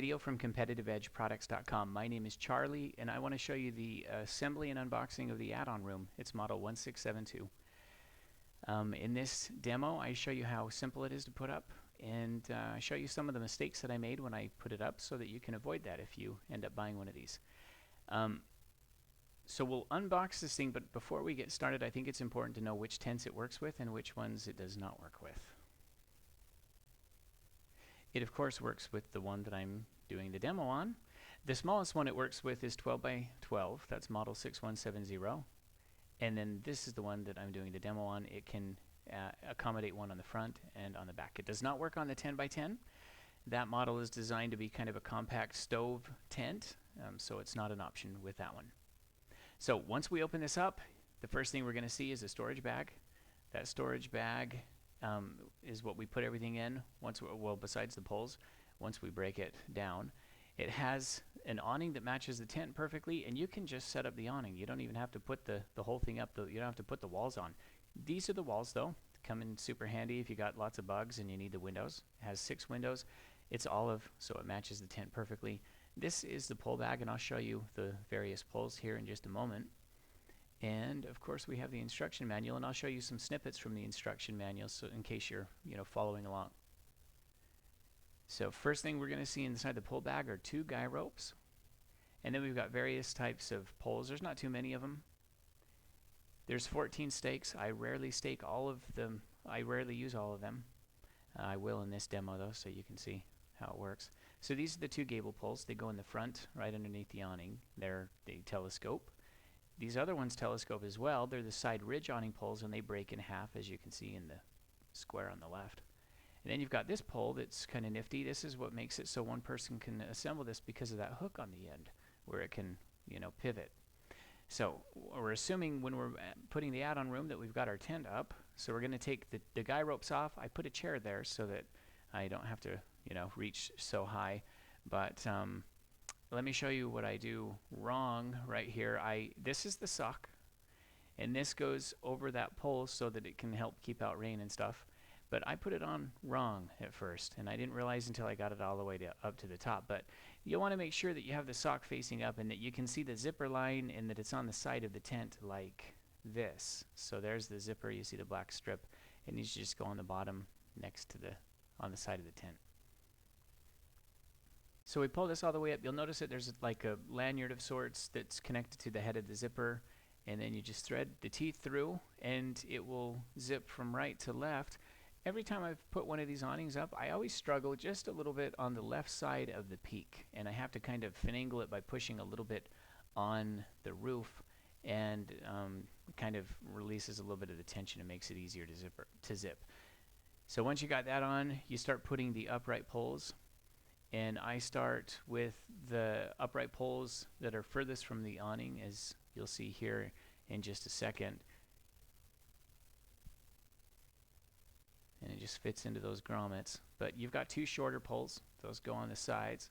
video from CompetitiveEdgeProducts.com. My name is Charlie, and I want to show you the assembly and unboxing of the add-on room. It's model 1672. In this demo, I show you how simple it is to put up, and I show you some of the mistakes that I made when I put it up so that you can avoid that if you end up buying one of these. So we'll unbox this thing, but before we get started, I think it's important to know which tents it works with and which ones it does not work with. It of course works with the one that I'm doing the demo on. The smallest one it works with is 12 by 12. That's model 6170. And then this is the one that I'm doing the demo on. It can accommodate one on the front and on the back. It does not work on the 10 by 10. That model is designed to be kind of a compact stove tent, so it's not an option with that one. So once we open this up, the first thing we're going to see is a storage bag. That storage bag is what we put everything in once well, besides the poles, once we break it down. It has an awning that matches the tent perfectly, and you can just set up the awning. You don't even have to put the whole thing up. You don't have to put the walls on. These are the walls, though. Come in super handy if you got lots of bugs and you need the windows. It has 6 windows. It's olive, so it matches the tent perfectly. This is the pole bag, and I'll show you the various poles here in just a moment. And of course we have the instruction manual, and I'll show you some snippets from the instruction manual so in case you're following along. So first thing we're going to see inside the pole bag are 2 guy ropes, and then we've got various types of poles. There's not too many of them. There's 14 stakes. I rarely stake all of them. I rarely use all of them. I will in this demo though, so you can see how it works. So these are the 2 gable poles. They go in the front right underneath the awning. They telescope. These other ones telescope as well. They're the side ridge awning poles, and they break in half, as you can see in the square on the left. And then you've got this pole that's kind of nifty. This is what makes it so one person can assemble this because of that hook on the end where it can, pivot. So we're assuming when we're putting the add-on room that we've got our tent up. So we're going to take the guy ropes off. I put a chair there so that I don't have to, reach so high. But let me show you what I do wrong right here. This is the sock, and this goes over that pole so that it can help keep out rain and stuff. But I put it on wrong at first, and I didn't realize until I got it all the way up to the top. But you'll want to make sure that you have the sock facing up and that you can see the zipper line and that it's on the side of the tent like this. So there's the zipper. You see the black strip. It needs to just go on the bottom next to on the side of the tent. So we pull this all the way up. You'll notice that there's like a lanyard of sorts that's connected to the head of the zipper, and then you just thread the teeth through and it will zip from right to left. Every time I've put one of these awnings up, I always struggle just a little bit on the left side of the peak, and I have to kind of finagle it by pushing a little bit on the roof, and kind of releases a little bit of the tension and makes it easier to zip. So once you got that on, you start putting the upright poles. And I start with the upright poles that are furthest from the awning, as you'll see here in just a second. And it just fits into those grommets. But you've got 2 shorter poles. Those go on the sides.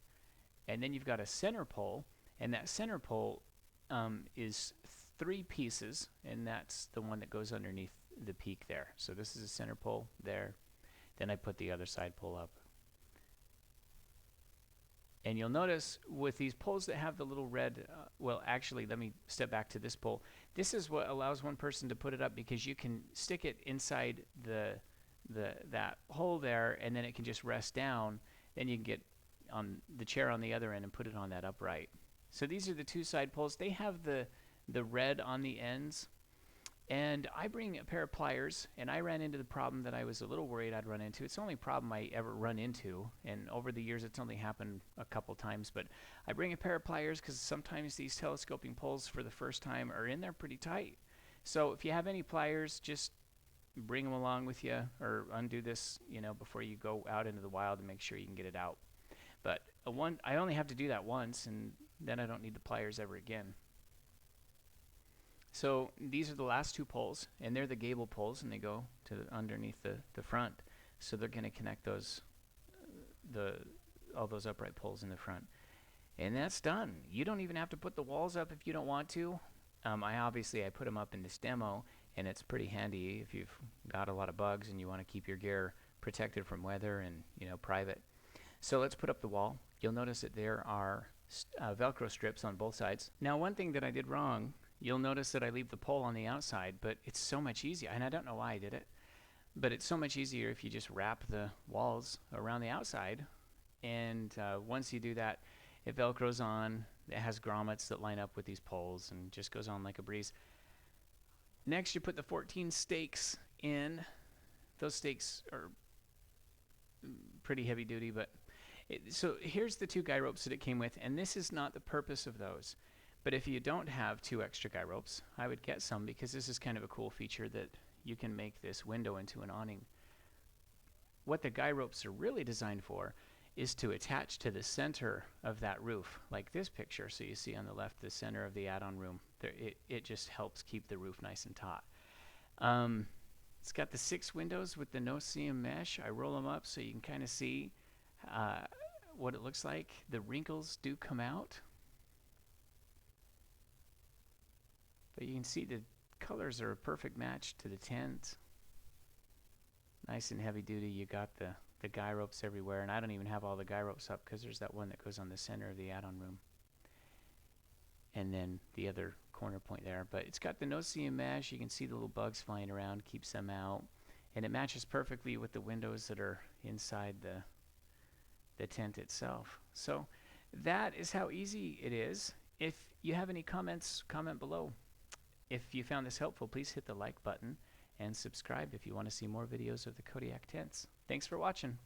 And then you've got a center pole. And that center pole is 3 pieces. And that's the one that goes underneath the peak there. So this is a center pole there. Then I put the other side pole up. And you'll notice with these poles that have the little red, well actually let me step back to this pole. This is what allows one person to put it up because you can stick it inside that hole there, and then it can just rest down. Then you can get on the chair on the other end and put it on that upright. So these are the 2 side poles. They have the red on the ends. And I bring a pair of pliers, and I ran into the problem that I was a little worried I'd run into. It's the only problem I ever run into, and over the years it's only happened a couple times. But I bring a pair of pliers because sometimes these telescoping poles for the first time are in there pretty tight. So if you have any pliers, just bring them along with you, or undo this, before you go out into the wild and make sure you can get it out. But I only have to do that once, and then I don't need the pliers ever again. So these are the last 2 poles, and they're the gable poles, and they go to underneath the front. So they're going to connect all those upright poles in the front. And that's done. You don't even have to put the walls up if you don't want to. I put them up in this demo, and it's pretty handy if you've got a lot of bugs and you want to keep your gear protected from weather and private. So let's put up the wall. you'll notice that there are Velcro strips on both sides. Now, one thing that I did wrong, you'll notice that I leave the pole on the outside, but it's so much easier, and I don't know why I did it, but it's so much easier if you just wrap the walls around the outside, and once you do that, it Velcros on. It has grommets that line up with these poles and just goes on like a breeze. Next, you put the 14 stakes in. Those stakes are pretty heavy duty, but so here's the 2 guy ropes that it came with, and this is not the purpose of those. But if you don't have 2 extra guy ropes, I would get some, because this is kind of a cool feature that you can make this window into an awning. What the guy ropes are really designed for is to attach to the center of that roof, like this picture. So you see on the left the center of the add-on room. There, it just helps keep the roof nice and taut. It's got the 6 windows with the no-seam mesh. I roll them up so you can kind of see what it looks like. The wrinkles do come out, but you can see the colors are a perfect match to the tent. Nice and heavy duty. You got the guy ropes everywhere, and I don't even have all the guy ropes up because there's that one that goes on the center of the add-on room, and then the other corner point there. But it's got the no-seam mesh. You can see the little bugs flying around, keeps them out, and it matches perfectly with the windows that are inside the tent itself. So that is how easy it is. If you have any comments, comment below. If you found this helpful, please hit the like button and subscribe if you want to see more videos of the Kodiak tents. Thanks for watching.